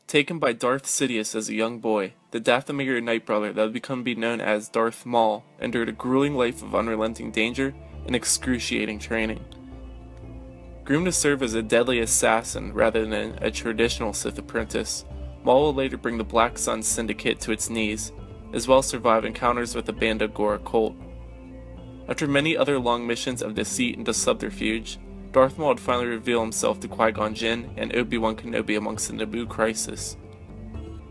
Taken by Darth Sidious as a young boy, the Dathomir Nightbrother that would become known as Darth Maul endured a grueling life of unrelenting danger and excruciating training. Groomed to serve as a deadly assassin rather than a traditional Sith apprentice, Maul will later bring the Black Sun Syndicate to its knees, as well as survive encounters with the Banda Gora cult. After many other long missions of deceit and subterfuge, Darth Maul would finally reveal himself to Qui-Gon Jinn and Obi-Wan Kenobi amongst the Naboo crisis.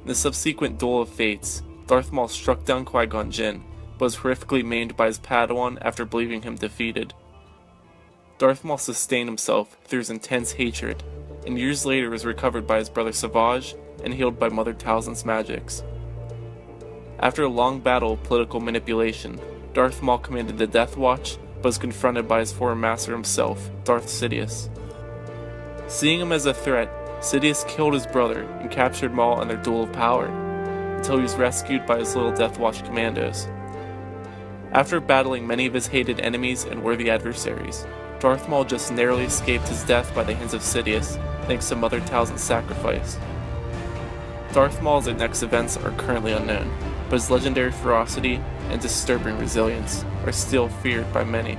In the subsequent Duel of Fates, Darth Maul struck down Qui-Gon Jinn, but was horrifically maimed by his Padawan after believing him defeated. Darth Maul sustained himself through his intense hatred, and years later was recovered by his brother Savage and healed by Mother Talzin's magics. After a long battle of political manipulation, Darth Maul commanded the Death Watch, but was confronted by his former master himself, Darth Sidious. Seeing him as a threat, Sidious killed his brother and captured Maul in their duel of power, until he was rescued by his little Death Watch commandos. After battling many of his hated enemies and worthy adversaries, Darth Maul just narrowly escaped his death by the hands of Sidious, thanks to Mother Talzin's sacrifice. Darth Maul's next events are currently unknown, but his legendary ferocity and disturbing resilience are still feared by many.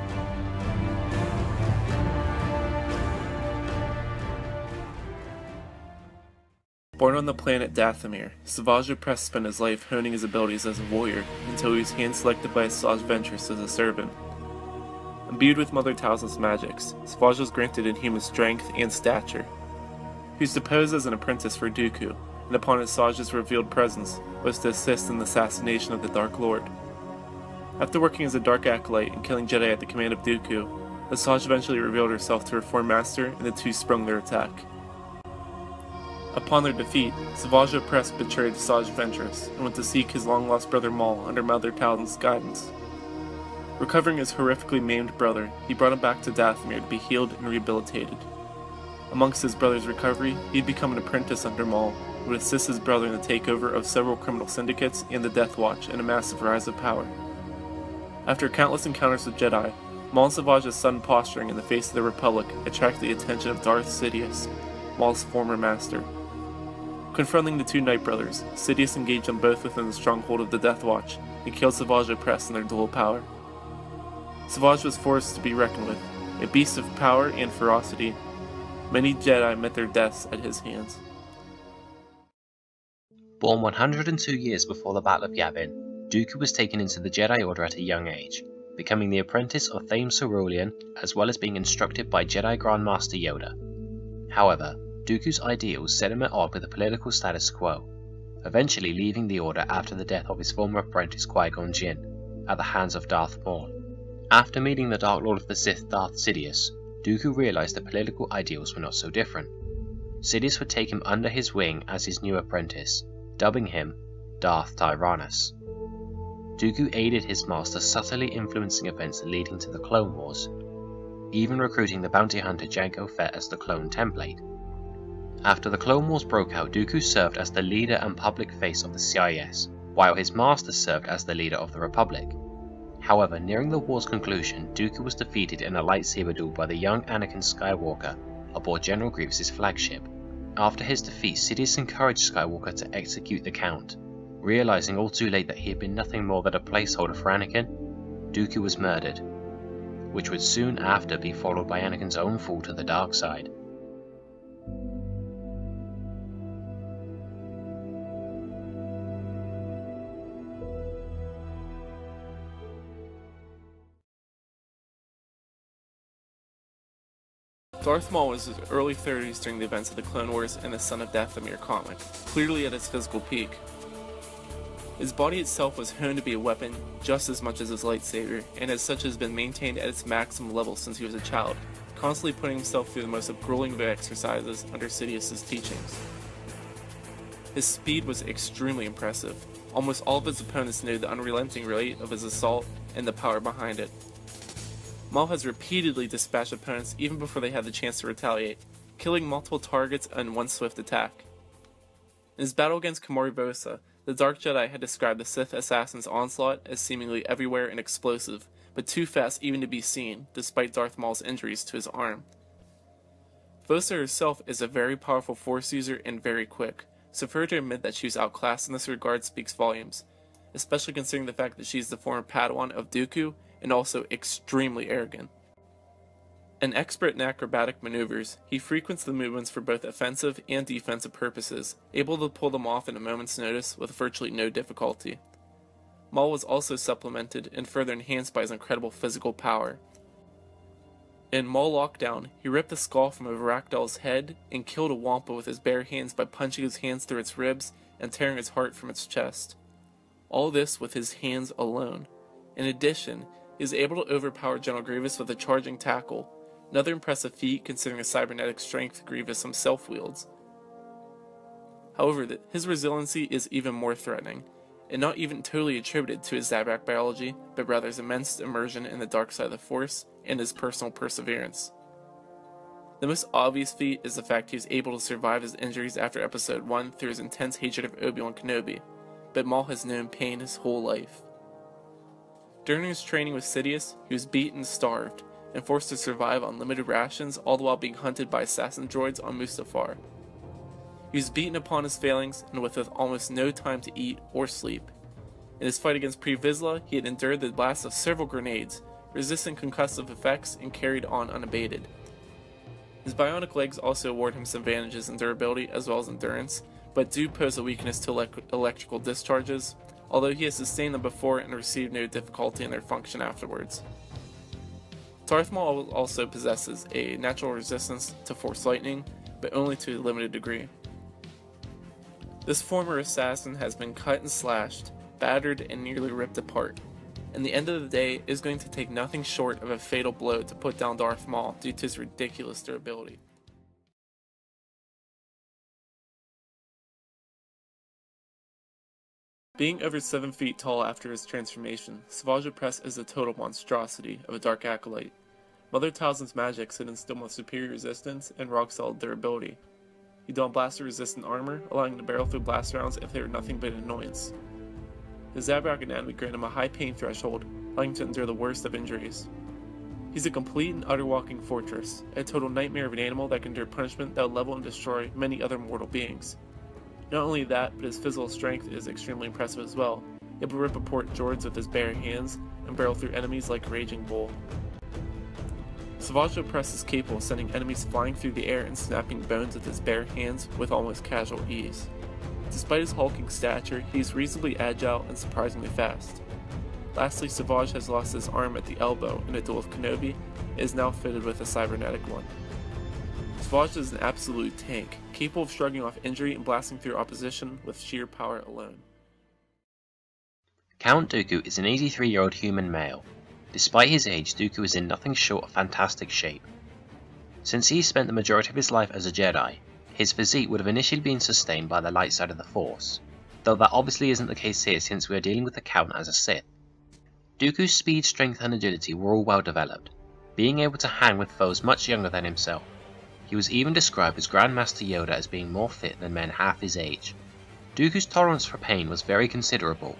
Born on the planet Dathomir, Savage Opress spent his life honing his abilities as a warrior until he was hand-selected by Asajj Ventress as a servant. Imbued with Mother Talzin's magics, Savage was granted inhuman strength and stature. He was deposed as an apprentice for Dooku, and upon Asajj's revealed presence, was to assist in the assassination of the Dark Lord. After working as a Dark Acolyte and killing Jedi at the command of Dooku, Asajj eventually revealed herself to her former master, and the two sprung their attack. Upon their defeat, Savage Opress betrayed Asajj Ventress and went to seek his long-lost brother Maul under Mother Talzin's guidance. Recovering his horrifically maimed brother, he brought him back to Dathomir to be healed and rehabilitated. Amongst his brother's recovery, he'd become an apprentice under Maul, who would assist his brother in the takeover of several criminal syndicates and the Death Watch in a massive rise of power. After countless encounters with Jedi, Maul and Savage's sudden posturing in the face of the Republic attracted the attention of Darth Sidious, Maul's former master. Confronting the two Night Brothers, Sidious engaged them both within the stronghold of the Death Watch and killed Savage Opress in their dual power. Savage was forced to be reckoned with, a beast of power and ferocity. Many Jedi met their deaths at his hands. Born 102 years before the Battle of Yavin, Dooku was taken into the Jedi Order at a young age, becoming the apprentice of Thame Cerulean, as well as being instructed by Jedi Grandmaster Yoda. However, Dooku's ideals set him at odds with the political status quo, eventually leaving the Order after the death of his former apprentice Qui-Gon Jinn, at the hands of Darth Maul. After meeting the Dark Lord of the Sith Darth Sidious, Dooku realized that political ideals were not so different. Sidious would take him under his wing as his new apprentice, dubbing him Darth Tyrannus. Dooku aided his master, subtly influencing events leading to the Clone Wars, even recruiting the bounty hunter Jango Fett as the clone template. After the Clone Wars broke out, Dooku served as the leader and public face of the CIS, while his master served as the leader of the Republic. However, nearing the war's conclusion, Dooku was defeated in a lightsaber duel by the young Anakin Skywalker aboard General Grievous' flagship. After his defeat, Sidious encouraged Skywalker to execute the Count. Realizing all too late that he had been nothing more than a placeholder for Anakin, Dooku was murdered, which would soon after be followed by Anakin's own fall to the dark side. Darth Maul was in his early 30s during the events of the Clone Wars and the Son of Dathomir comic, clearly at his physical peak. His body itself was honed to be a weapon just as much as his lightsaber, and as such has been maintained at its maximum level since he was a child, constantly putting himself through the most grueling of exercises under Sidious's teachings. His speed was extremely impressive. Almost all of his opponents knew the unrelenting rate of his assault and the power behind it. Maul has repeatedly dispatched opponents even before they had the chance to retaliate, killing multiple targets in one swift attack. In his battle against Kamari Vosa, the Dark Jedi had described the Sith assassin's onslaught as seemingly everywhere and explosive, but too fast even to be seen, despite Darth Maul's injuries to his arm. Vosa herself is a very powerful Force user and very quick, so for her to admit that she was outclassed in this regard speaks volumes, especially considering the fact that she's the former Padawan of Dooku and also extremely arrogant. An expert in acrobatic maneuvers, he frequents the movements for both offensive and defensive purposes, able to pull them off in a moment's notice with virtually no difficulty. Maul was also supplemented and further enhanced by his incredible physical power. In Maul Lockdown, he ripped the skull from a Rakdol's head and killed a Wampa with his bare hands by punching his hands through its ribs and tearing its heart from its chest. All this with his hands alone. In addition, he is able to overpower General Grievous with a charging tackle, another impressive feat considering the cybernetic strength Grievous himself wields. However, his resiliency is even more threatening, and not even totally attributed to his Zabrak biology, but rather his immense immersion in the dark side of the Force and his personal perseverance. The most obvious feat is the fact he was able to survive his injuries after Episode 1 through his intense hatred of Obi-Wan Kenobi, but Maul has known pain his whole life. During his training with Sidious, he was beaten and starved, and forced to survive on limited rations, all the while being hunted by assassin droids on Mustafar. He was beaten upon his failings, and with almost no time to eat or sleep. In his fight against Pre Vizsla, he had endured the blast of several grenades, resisting concussive effects, and carried on unabated. His bionic legs also award him some advantages in durability as well as endurance, but do pose a weakness to electrical discharges, although he has sustained them before and received no difficulty in their function afterwards. Darth Maul also possesses a natural resistance to Force lightning, but only to a limited degree. This former assassin has been cut and slashed, battered, and nearly ripped apart. In the end of the day, it is going to take nothing short of a fatal blow to put down Darth Maul due to his ridiculous durability. Being over 7 feet tall after his transformation, Savage Opress is a total monstrosity of a Dark Acolyte. Mother Talzin's magic should instill with superior resistance and rock-solid durability. He donned blaster-resistant armor, allowing him to barrel through blast rounds if they were nothing but an annoyance. His Zabrak anatomy granted him a high pain threshold, allowing him to endure the worst of injuries. He's a complete and utter walking fortress, a total nightmare of an animal that can endure punishment that would level and destroy many other mortal beings. Not only that, but his physical strength is extremely impressive as well, able to rip apart droids with his bare hands and barrel through enemies like a raging bull. Savage Opress is capable of sending enemies flying through the air and snapping bones with his bare hands with almost casual ease. Despite his hulking stature, he is reasonably agile and surprisingly fast. Lastly, Savage has lost his arm at the elbow in a duel with Kenobi and is now fitted with a cybernetic one. Savage is an absolute tank, capable of shrugging off injury and blasting through opposition with sheer power alone. Count Dooku is an 83-year-old human male. Despite his age, Dooku is in nothing short of fantastic shape. Since he spent the majority of his life as a Jedi, his physique would have initially been sustained by the light side of the Force, though that obviously isn't the case here since we are dealing with the Count as a Sith. Dooku's speed, strength and agility were all well developed, being able to hang with foes much younger than himself. He was even described as Grand Master Yoda as being more fit than men half his age. Dooku's tolerance for pain was very considerable.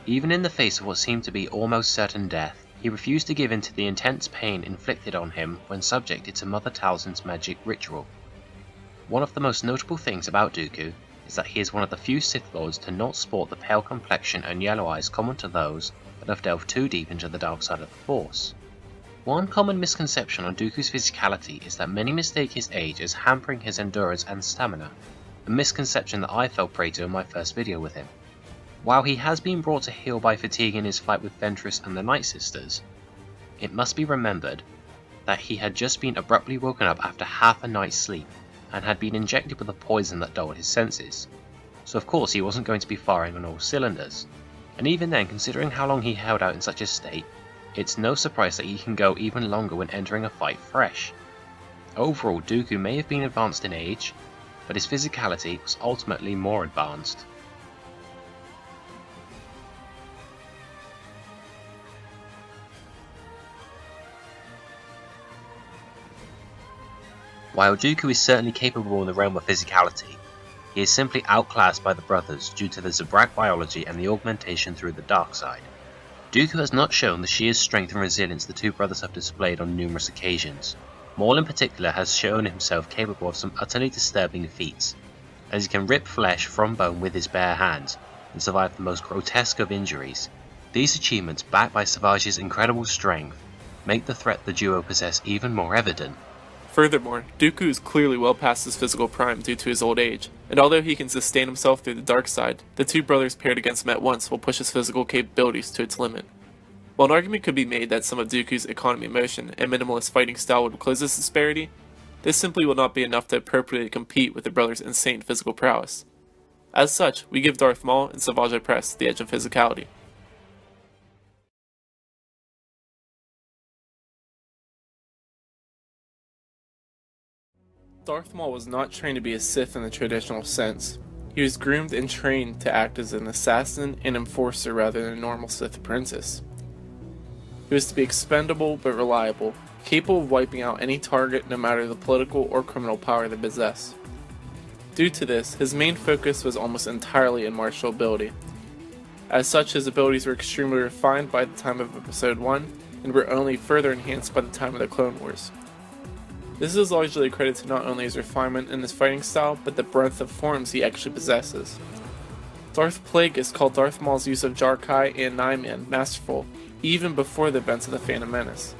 Even in the face of what seemed to be almost certain death, he refused to give in to the intense pain inflicted on him when subjected to Mother Talzin's magic ritual. One of the most notable things about Dooku is that he is one of the few Sith Lords to not sport the pale complexion and yellow eyes common to those that have delved too deep into the dark side of the Force. One common misconception on Dooku's physicality is that many mistake his age as hampering his endurance and stamina, a misconception that I fell prey to in my first video with him. While he has been brought to heel by fatigue in his fight with Ventress and the Night Sisters, it must be remembered that he had just been abruptly woken up after half a night's sleep and had been injected with a poison that dulled his senses, so of course he wasn't going to be firing on all cylinders, and even then, considering how long he held out in such a state, it's no surprise that he can go even longer when entering a fight fresh. Overall, Dooku may have been advanced in age, but his physicality was ultimately more advanced. While Dooku is certainly capable in the realm of physicality, he is simply outclassed by the brothers due to the Zabrak biology and the augmentation through the dark side. Dooku has not shown the sheer strength and resilience the two brothers have displayed on numerous occasions. Maul in particular has shown himself capable of some utterly disturbing feats. as he can rip flesh from bone with his bare hands and survive the most grotesque of injuries. These achievements, backed by Savage's incredible strength, make the threat the duo possess even more evident. Furthermore, Dooku is clearly well past his physical prime due to his old age, and although he can sustain himself through the dark side, the two brothers paired against him at once will push his physical capabilities to its limit. While an argument could be made that some of Dooku's economy of motion and minimalist fighting style would close this disparity, this simply will not be enough to appropriately compete with the brothers' insane physical prowess. As such, we give Darth Maul and Savage Opress the edge of physicality. Darth Maul was not trained to be a Sith in the traditional sense. He was groomed and trained to act as an assassin and enforcer rather than a normal Sith apprentice. He was to be expendable but reliable, capable of wiping out any target no matter the political or criminal power they possess. Due to this, his main focus was almost entirely in martial ability. As such, his abilities were extremely refined by the time of Episode 1 and were only further enhanced by the time of the Clone Wars. This is largely a credit to not only his refinement in his fighting style, but the breadth of forms he actually possesses. Darth Plagueis called Darth Maul's use of Jar-Kai and Nine-Man masterful, even before the events of the Phantom Menace.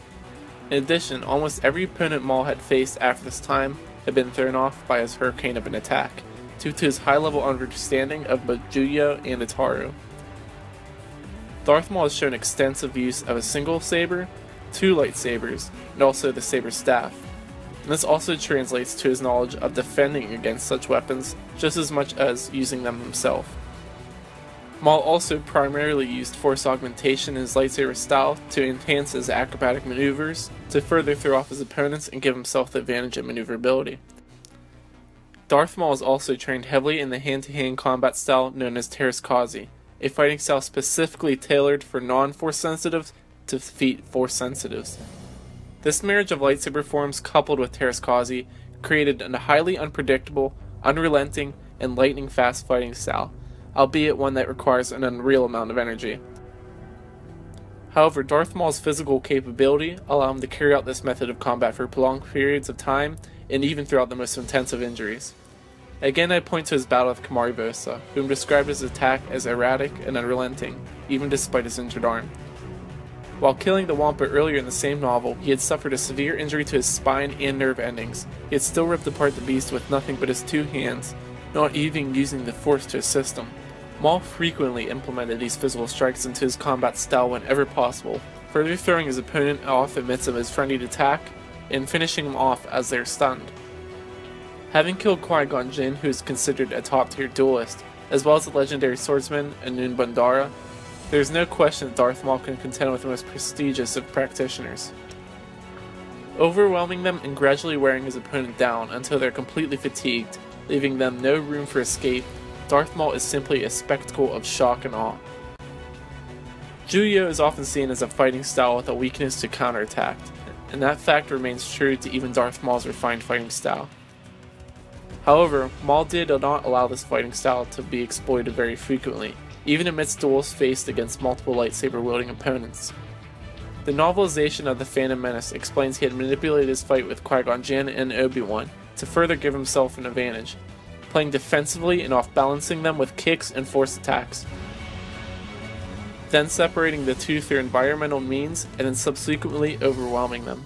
In addition, almost every opponent Maul had faced after this time had been thrown off by his hurricane of an attack, due to his high-level understanding of both Juyo and Itaru. Darth Maul has shown extensive use of a single saber, two lightsabers, and also the saber staff. And this also translates to his knowledge of defending against such weapons just as much as using them himself. Maul also primarily used force augmentation in his lightsaber style to enhance his acrobatic maneuvers, to further throw off his opponents and give himself the advantage in maneuverability. Darth Maul is also trained heavily in the hand-to-hand combat style known as Teräs Käsi, a fighting style specifically tailored for non-force sensitives to defeat force sensitives. This marriage of lightsaber forms coupled with Teräs Käsi created a highly unpredictable, unrelenting, and lightning-fast fighting style, albeit one that requires an unreal amount of energy. However, Darth Maul's physical capability allow him to carry out this method of combat for prolonged periods of time and even throughout the most intensive injuries. Again, I point to his battle with Kamari Vosa, whom described his attack as erratic and unrelenting, even despite his injured arm. While killing the Wampa earlier in the same novel, he had suffered a severe injury to his spine and nerve endings. He had still ripped apart the beast with nothing but his two hands, not even using the force to assist him. Maul frequently implemented these physical strikes into his combat style whenever possible, further throwing his opponent off amidst of his frenzied attack, and finishing him off as they are stunned. Having killed Qui-Gon Jinn, who is considered a top-tier duelist, as well as the legendary swordsman Anun Bandara, there is no question that Darth Maul can contend with the most prestigious of practitioners. Overwhelming them and gradually wearing his opponent down until they are completely fatigued, leaving them no room for escape, Darth Maul is simply a spectacle of shock and awe. Juyo is often seen as a fighting style with a weakness to counterattack, and that fact remains true to even Darth Maul's refined fighting style. However, Maul did not allow this fighting style to be exploited very frequently, even amidst duels faced against multiple lightsaber-wielding opponents. The novelization of The Phantom Menace explains he had manipulated his fight with Qui-Gon Jinn and Obi-Wan to further give himself an advantage, playing defensively and off-balancing them with kicks and force attacks, then separating the two through environmental means and then subsequently overwhelming them.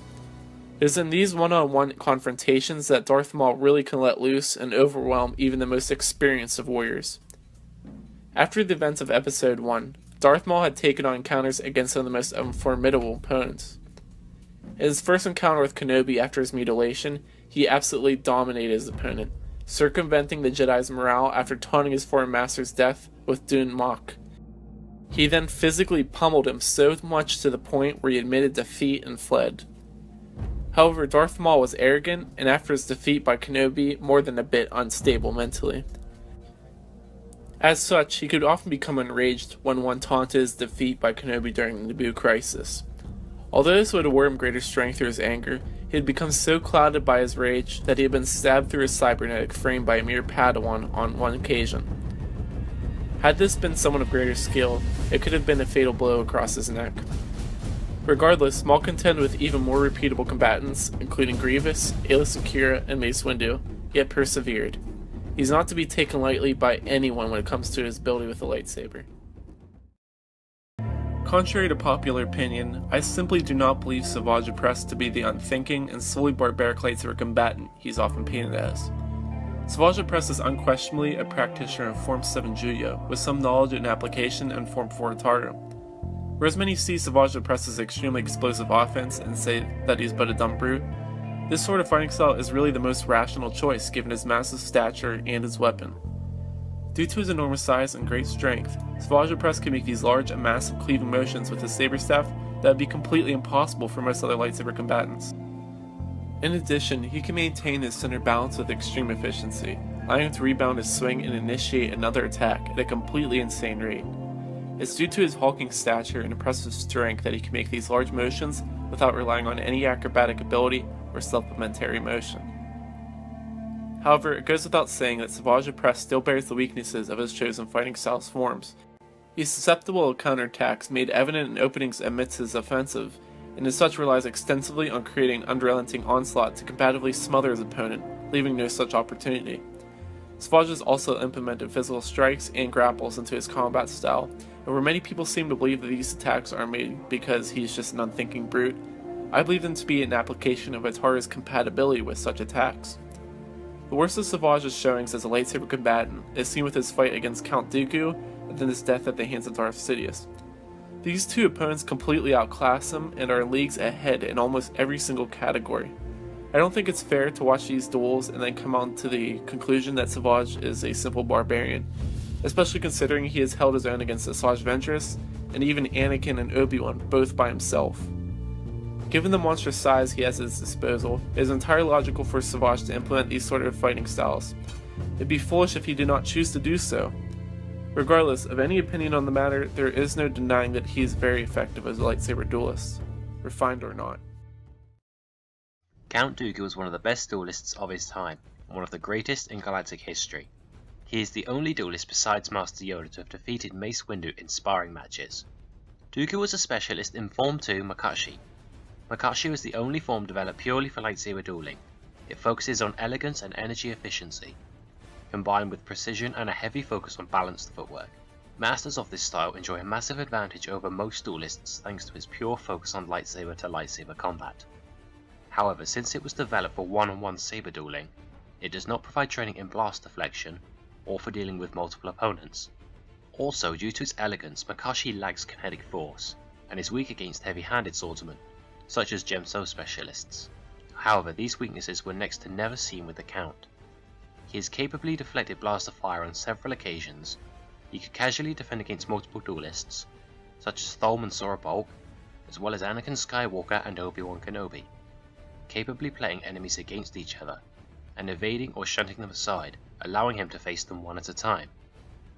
It is in these one-on-one confrontations that Darth Maul really can let loose and overwhelm even the most experienced of warriors. After the events of Episode 1, Darth Maul had taken on encounters against some of the most formidable opponents. In his first encounter with Kenobi after his mutilation, he absolutely dominated his opponent, circumventing the Jedi's morale after taunting his former master's death with Dun Mok. He then physically pummeled him so much to the point where he admitted defeat and fled. However, Darth Maul was arrogant, and after his defeat by Kenobi, more than a bit unstable mentally. As such, he could often become enraged when one taunted his defeat by Kenobi during the Naboo crisis. Although this would award him greater strength through his anger, he had become so clouded by his rage that he had been stabbed through his cybernetic frame by a mere Padawan on one occasion. Had this been someone of greater skill, it could have been a fatal blow across his neck. Regardless, Maul contended with even more repeatable combatants, including Grievous, Aayla Secura, and Mace Windu, yet persevered. He's not to be taken lightly by anyone when it comes to his ability with the lightsaber. Contrary to popular opinion, I simply do not believe Savage Opress to be the unthinking and solely barbaric lightsaber combatant he's often painted as. Savage Opress is unquestionably a practitioner of Form 7 Juyo, with some knowledge and application in Form 4 Tardo. Whereas many see Savage Opress's extremely explosive offense and say that he's but a dumb brute, this sort of fighting style is really the most rational choice given his massive stature and his weapon. Due to his enormous size and great strength, Savage Opress can make these large and massive cleaving motions with his saber staff that would be completely impossible for most other lightsaber combatants. In addition, he can maintain his center balance with extreme efficiency, allowing him to rebound his swing and initiate another attack at a completely insane rate. It's due to his hulking stature and impressive strength that he can make these large motions without relying on any acrobatic ability or supplementary motion. However, it goes without saying that Savage Opress still bears the weaknesses of his chosen fighting style's forms. He is susceptible to counterattacks made evident in openings amidst his offensive, and as such relies extensively on creating unrelenting onslaught to combatively smother his opponent, leaving no such opportunity. Savage has also implemented physical strikes and grapples into his combat style, and where many people seem to believe that these attacks are made because he's just an unthinking brute, I believe them to be an application of Ataru's compatibility with such attacks. The worst of Savage's showings as a lightsaber combatant is seen with his fight against Count Dooku and then his death at the hands of Darth Sidious. These two opponents completely outclass him and are leagues ahead in almost every single category. I don't think it's fair to watch these duels and then come on to the conclusion that Savage is a simple barbarian, especially considering he has held his own against Asajj Ventress and even Anakin and Obi-Wan both by himself. Given the monstrous size he has at his disposal, it is entirely logical for Savage to implement these sort of fighting styles. It'd be foolish if he did not choose to do so. Regardless of any opinion on the matter, there is no denying that he is very effective as a lightsaber duelist, refined or not. Count Dooku was one of the best duelists of his time, and one of the greatest in galactic history. He is the only duelist besides Master Yoda to have defeated Mace Windu in sparring matches. Dooku was a specialist in Form 2 Makashi. Makashi was the only form developed purely for lightsaber dueling. It focuses on elegance and energy efficiency, combined with precision and a heavy focus on balanced footwork. Masters of this style enjoy a massive advantage over most duelists thanks to his pure focus on lightsaber to lightsaber combat. However, since it was developed for one-on-one saber dueling, it does not provide training in blast deflection or for dealing with multiple opponents. Also, due to its elegance, Makashi lacks kinetic force and is weak against heavy-handed swordsmen, such as Gemso specialists. However, these weaknesses were next to never seen with the Count. He has capably deflected blaster fire on several occasions. He could casually defend against multiple duelists, such as Thulm and Sora Bulk, as well as Anakin Skywalker and Obi-Wan Kenobi, capably playing enemies against each other, and evading or shunting them aside, allowing him to face them one at a time.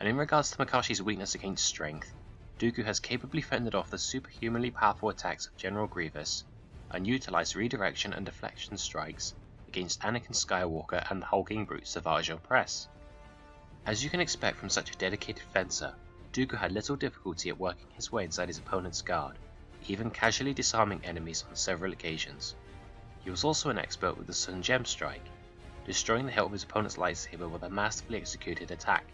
And in regards to Makashi's weakness against strength, Dooku has capably fended off the superhumanly powerful attacks of General Grievous, and utilised redirection and deflection strikes against Anakin Skywalker and the hulking brute Savage Opress. As you can expect from such a dedicated fencer, Dooku had little difficulty at working his way inside his opponent's guard, even casually disarming enemies on several occasions. He was also an expert with the Sun Gem strike, destroying the hilt of his opponent's lightsaber with a masterfully executed attack.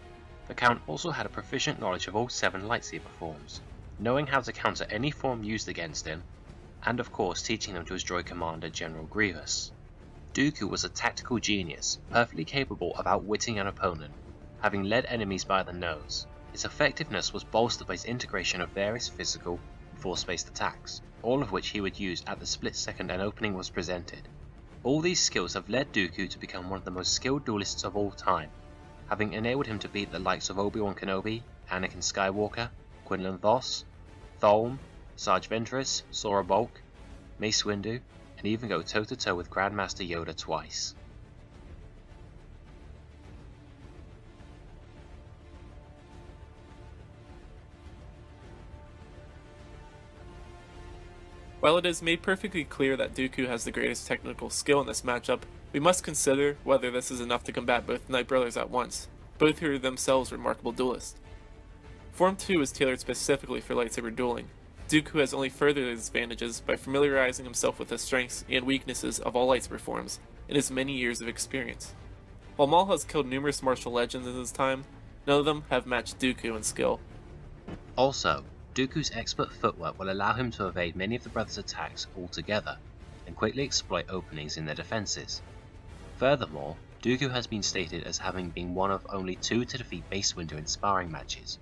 The Count also had a proficient knowledge of all 7 lightsaber forms, knowing how to counter any form used against him, and of course teaching them to his droid commander General Grievous. Dooku was a tactical genius, perfectly capable of outwitting an opponent, having led enemies by the nose. His effectiveness was bolstered by his integration of various physical and force-based attacks, all of which he would use at the split second an opening was presented. All these skills have led Dooku to become one of the most skilled duelists of all time, having enabled him to beat the likes of Obi-Wan Kenobi, Anakin Skywalker, Quinlan Vos, Thulm, Asajj Ventress, Sora Bulk, Mace Windu, and even go toe-to-toe with Grandmaster Yoda twice. While it is made perfectly clear that Dooku has the greatest technical skill in this matchup, we must consider whether this is enough to combat both Knight brothers at once, both who are themselves remarkable duelists. Form 2 is tailored specifically for lightsaber dueling. Dooku has only furthered his advantages by familiarizing himself with the strengths and weaknesses of all lightsaber forms in his many years of experience. While Maul has killed numerous martial legends in his time, none of them have matched Dooku in skill. Also, Dooku's expert footwork will allow him to evade many of the brothers' attacks altogether, and quickly exploit openings in their defences. Furthermore, Dooku has been stated as having been one of only 2 to defeat Mace Windu in sparring matches,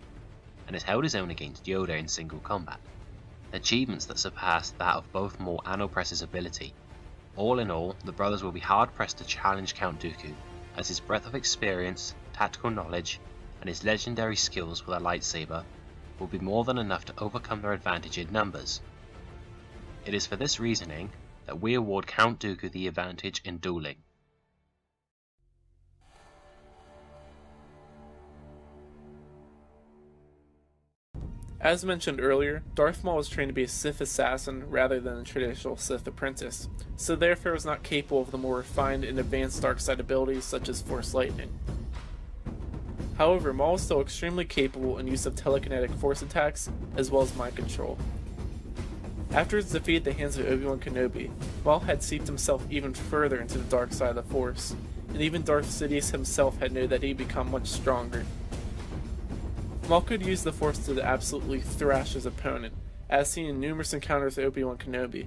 and has held his own against Yoda in single combat, achievements that surpass that of both Maul and Opress's ability. All in all, the brothers will be hard pressed to challenge Count Dooku, as his breadth of experience, tactical knowledge, and his legendary skills with a lightsaber will be more than enough to overcome their advantage in numbers. It is for this reasoning that we award Count Dooku the advantage in dueling. As mentioned earlier, Darth Maul was trained to be a Sith assassin rather than a traditional Sith apprentice, so therefore was not capable of the more refined and advanced dark side abilities such as Force Lightning. However, Maul was still extremely capable in use of telekinetic force attacks as well as mind control. After his defeat at the hands of Obi-Wan Kenobi, Maul had seeped himself even further into the dark side of the Force, and even Darth Sidious himself had known that he'd become much stronger. Maul could use the Force to absolutely thrash his opponent, as seen in numerous encounters with Obi-Wan Kenobi.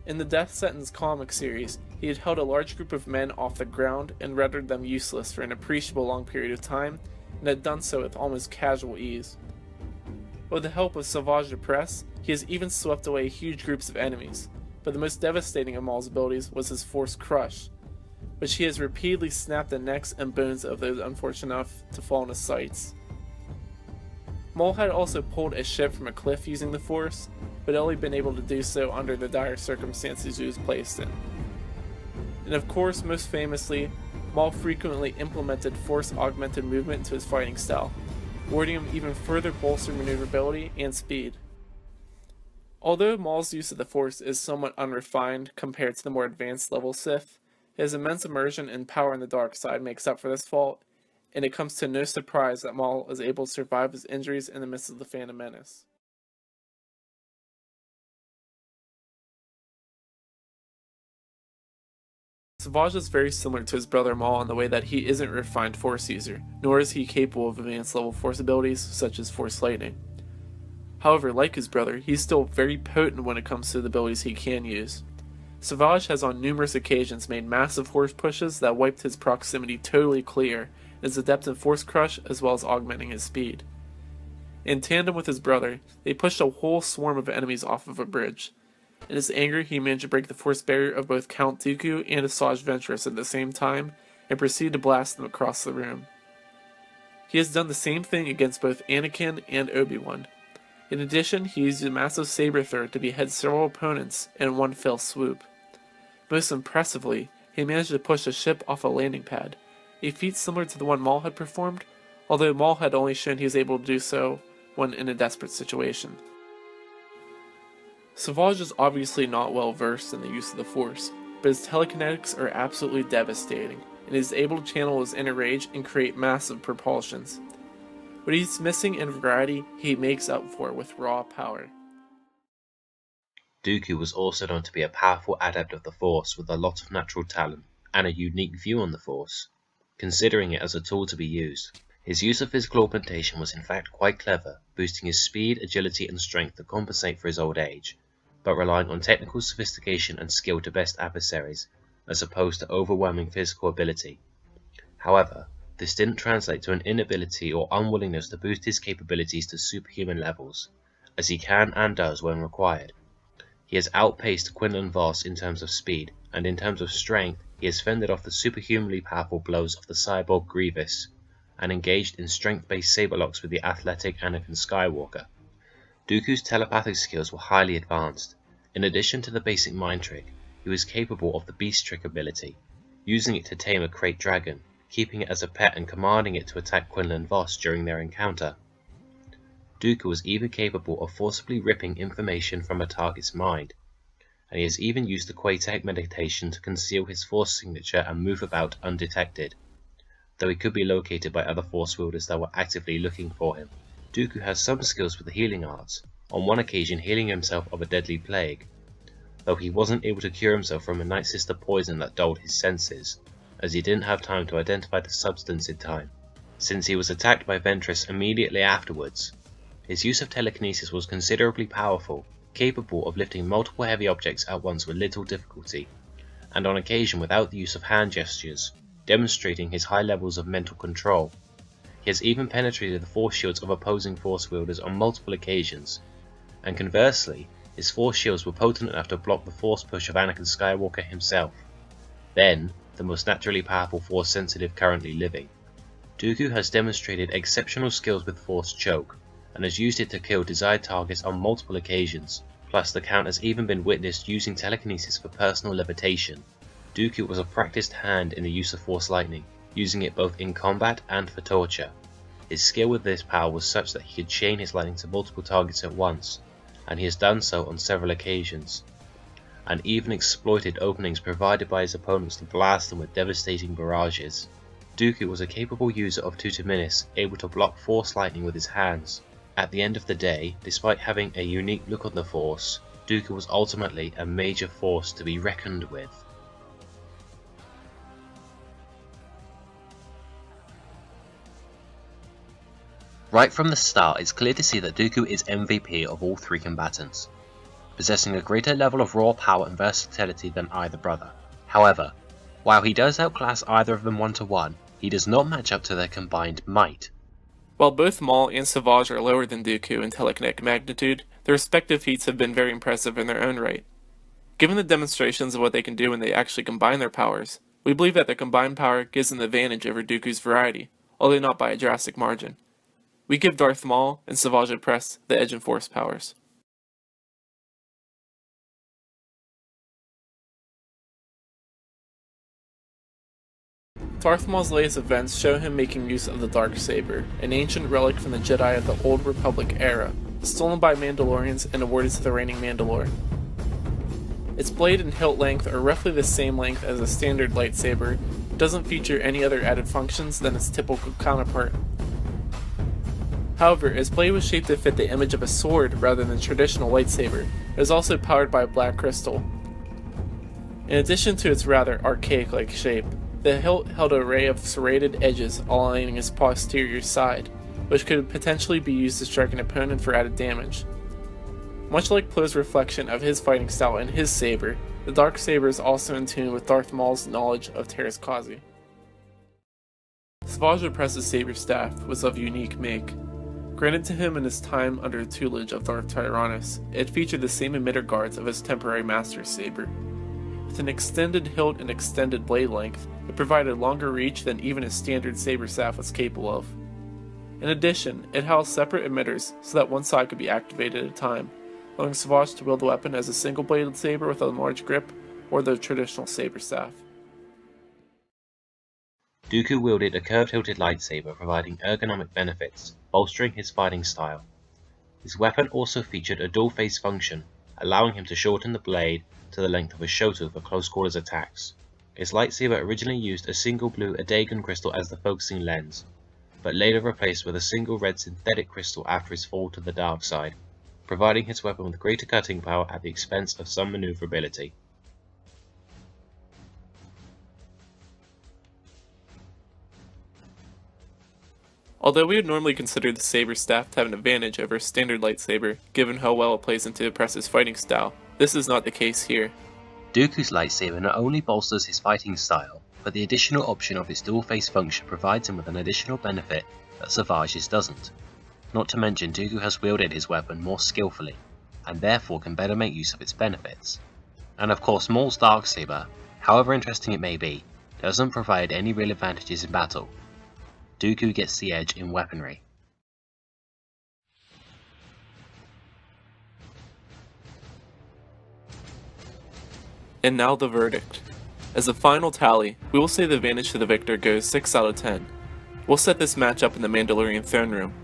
In the Death Sentence comic series, he had held a large group of men off the ground and rendered them useless for an appreciable long period of time, and had done so with almost casual ease. With the help of Savage Opress, he has even swept away huge groups of enemies, but the most devastating of Maul's abilities was his Force Crush, which he has repeatedly snapped the necks and bones of those unfortunate enough to fall in his sights. Maul had also pulled a ship from a cliff using the Force, but only been able to do so under the dire circumstances he was placed in. And of course, most famously, Maul frequently implemented Force-augmented movement into his fighting style, awarding him even further bolstered maneuverability and speed. Although Maul's use of the Force is somewhat unrefined compared to the more advanced level Sith, his immense immersion and power in the dark side makes up for this fault, and it comes to no surprise that Maul is able to survive his injuries in the midst of the Phantom Menace. Savage is very similar to his brother Maul in the way that he isn't a refined Force user, nor is he capable of advanced level Force abilities such as Force Lightning. However, like his brother, he's still very potent when it comes to the abilities he can use. Savage has on numerous occasions made massive Force pushes that wiped his proximity totally clear, and is adept in Force Crush as well as augmenting his speed. In tandem with his brother, they pushed a whole swarm of enemies off of a bridge. In his anger, he managed to break the Force barrier of both Count Dooku and Asajj Ventress at the same time, and proceeded to blast them across the room. He has done the same thing against both Anakin and Obi-Wan. In addition, he used a massive saber throw to behead several opponents in one fell swoop. Most impressively, he managed to push a ship off a landing pad, a feat similar to the one Maul had performed, although Maul had only shown he was able to do so when in a desperate situation. Savage is obviously not well versed in the use of the Force, but his telekinetics are absolutely devastating, and he is able to channel his inner rage and create massive propulsions. What he's missing in variety, he makes up for with raw power. Dooku was also known to be a powerful adept of the Force with a lot of natural talent and a unique view on the Force, considering it as a tool to be used. His use of physical augmentation was in fact quite clever, boosting his speed, agility and strength to compensate for his old age, but relying on technical sophistication and skill to best adversaries, as opposed to overwhelming physical ability. However, this didn't translate to an inability or unwillingness to boost his capabilities to superhuman levels, as he can and does when required. He has outpaced Quinlan Vos in terms of speed, and in terms of strength, he has fended off the superhumanly powerful blows of the cyborg Grievous, and engaged in strength-based saber locks with the athletic Anakin Skywalker. Dooku's telepathic skills were highly advanced. In addition to the basic mind trick, he was capable of the Beast Trick ability, using it to tame a Krayt Dragon, keeping it as a pet and commanding it to attack Quinlan Vos during their encounter. Dooku was even capable of forcibly ripping information from a target's mind, and he has even used the Quaytech meditation to conceal his Force signature and move about undetected, though he could be located by other Force wielders that were actively looking for him. Dooku has some skills with the healing arts, on one occasion healing himself of a deadly plague, though he wasn't able to cure himself from a Night Sister poison that dulled his senses. as he didn't have time to identify the substance in time, since he was attacked by Ventress immediately afterwards. His use of telekinesis was considerably powerful, capable of lifting multiple heavy objects at once with little difficulty, and on occasion without the use of hand gestures, demonstrating his high levels of mental control. He has even penetrated the force shields of opposing force wielders on multiple occasions, and conversely, his force shields were potent enough to block the force push of Anakin Skywalker himself, then the most naturally powerful force sensitive currently living. Dooku has demonstrated exceptional skills with Force Choke, and has used it to kill desired targets on multiple occasions, plus the count has even been witnessed using telekinesis for personal levitation. Dooku was a practiced hand in the use of Force Lightning, using it both in combat and for torture. His skill with this power was such that he could chain his lightning to multiple targets at once, and he has done so on several occasions, and even exploited openings provided by his opponents to blast them with devastating barrages. Dooku was a capable user of Tutor Minis, able to block Force Lightning with his hands. At the end of the day, despite having a unique look on the Force, Dooku was ultimately a major force to be reckoned with. Right from the start, it's clear to see that Dooku is MVP of all three combatants, possessing a greater level of raw power and versatility than either brother. However, while he does outclass either of them 1-to-1, he does not match up to their combined might. While both Maul and Savage are lower than Dooku in telekinetic magnitude, their respective feats have been very impressive in their own right. Given the demonstrations of what they can do when they actually combine their powers, we believe that their combined power gives them the advantage over Dooku's variety, although not by a drastic margin. We give Darth Maul and Savage Opress the edge in Force powers. Darth Maul's latest events show him making use of the Darksaber, an ancient relic from the Jedi of the Old Republic era, stolen by Mandalorians and awarded to the reigning Mandalore. Its blade and hilt length are roughly the same length as a standard lightsaber, but doesn't feature any other added functions than its typical counterpart. However, its blade was shaped to fit the image of a sword rather than traditional lightsaber. It is also powered by a black crystal. In addition to its rather archaic-like shape, the hilt held an array of serrated edges aligning its posterior side, which could potentially be used to strike an opponent for added damage. Much like Plo's reflection of his fighting style in his saber, the Darksaber is also in tune with Darth Maul's knowledge of Teräs Käsi. Savage Opress's saber staff was of unique make. Granted to him in his time under the tutelage of Darth Tyrannus, it featured the same emitter guards of his temporary master's saber. With an extended hilt and extended blade length, it provided longer reach than even a standard saber staff was capable of. In addition, it housed separate emitters so that one side could be activated at a time, allowing Savage to wield the weapon as a single-bladed saber with a large grip, or the traditional saber staff. Dooku wielded a curved-hilted lightsaber, providing ergonomic benefits, bolstering his fighting style. His weapon also featured a dual-face function, allowing him to shorten the blade to the length of a shoto for close-quarters attacks. His lightsaber originally used a single blue Adagon crystal as the focusing lens, but later replaced with a single red synthetic crystal after his fall to the dark side, providing his weapon with greater cutting power at the expense of some maneuverability. Although we would normally consider the saber staff to have an advantage over a standard lightsaber, given how well it plays into Opress's fighting style, this is not the case here. Dooku's lightsaber not only bolsters his fighting style, but the additional option of its dual-face function provides him with an additional benefit that Savage's doesn't. Not to mention Dooku has wielded his weapon more skillfully, and therefore can better make use of its benefits. And of course Maul's Darksaber, however interesting it may be, doesn't provide any real advantages in battle. Dooku gets the edge in weaponry. And now the verdict. As a final tally, we will say the advantage to the victor goes 6 out of 10. We'll set this match up in the Mandalorian throne room.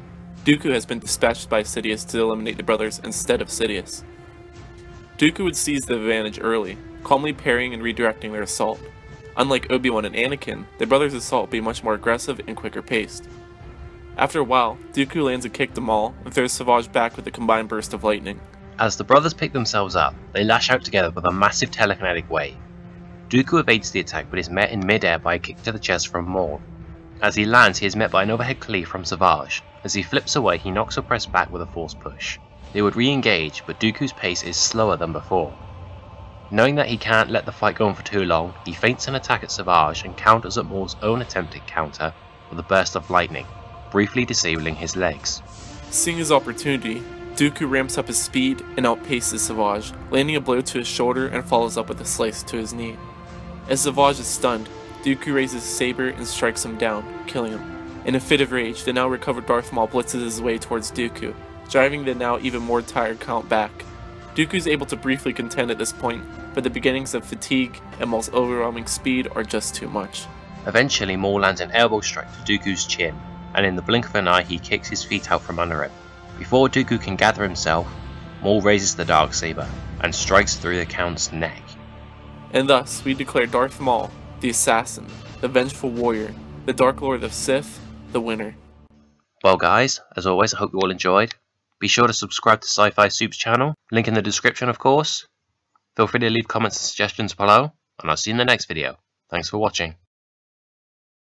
Dooku has been dispatched by Sidious to eliminate the brothers instead of Sidious. Dooku would seize the advantage early, calmly parrying and redirecting their assault. Unlike Obi-Wan and Anakin, the brothers' assault will be much more aggressive and quicker paced. After a while, Dooku lands a kick to Maul and throws Savage back with a combined burst of lightning. As the brothers pick themselves up, they lash out together with a massive telekinetic wave. Dooku evades the attack but is met in mid-air by a kick to the chest from Maul. As he lands, he is met by an overhead cleave from Savage. As he flips away, he knocks Oppressed back with a force push. They would re-engage, but Dooku's pace is slower than before. Knowing that he can't let the fight go on for too long, he feints an attack at Savage and counters at Maul's own attempted counter with a burst of lightning, briefly disabling his legs. Seeing his opportunity, Dooku ramps up his speed and outpaces Savage, landing a blow to his shoulder and follows up with a slice to his knee. As Savage is stunned, Dooku raises his saber and strikes him down, killing him. In a fit of rage, the now recovered Darth Maul blitzes his way towards Dooku, driving the now even more tired Count back. Dooku is able to briefly contend at this point, but the beginnings of fatigue and Maul's overwhelming speed are just too much. Eventually, Maul lands an elbow strike to Dooku's chin, and in the blink of an eye he kicks his feet out from under him. Before Dooku can gather himself, Maul raises the Darksaber and strikes through the Count's neck. And thus, we declare Darth Maul, the assassin, the vengeful warrior, the Dark Lord of Sith, the winner. Well guys, as always I hope you all enjoyed. Be sure to subscribe to Sci-Fi Soup's channel, link in the description of course. Feel free to leave comments and suggestions below, and I'll see you in the next video. Thanks for watching.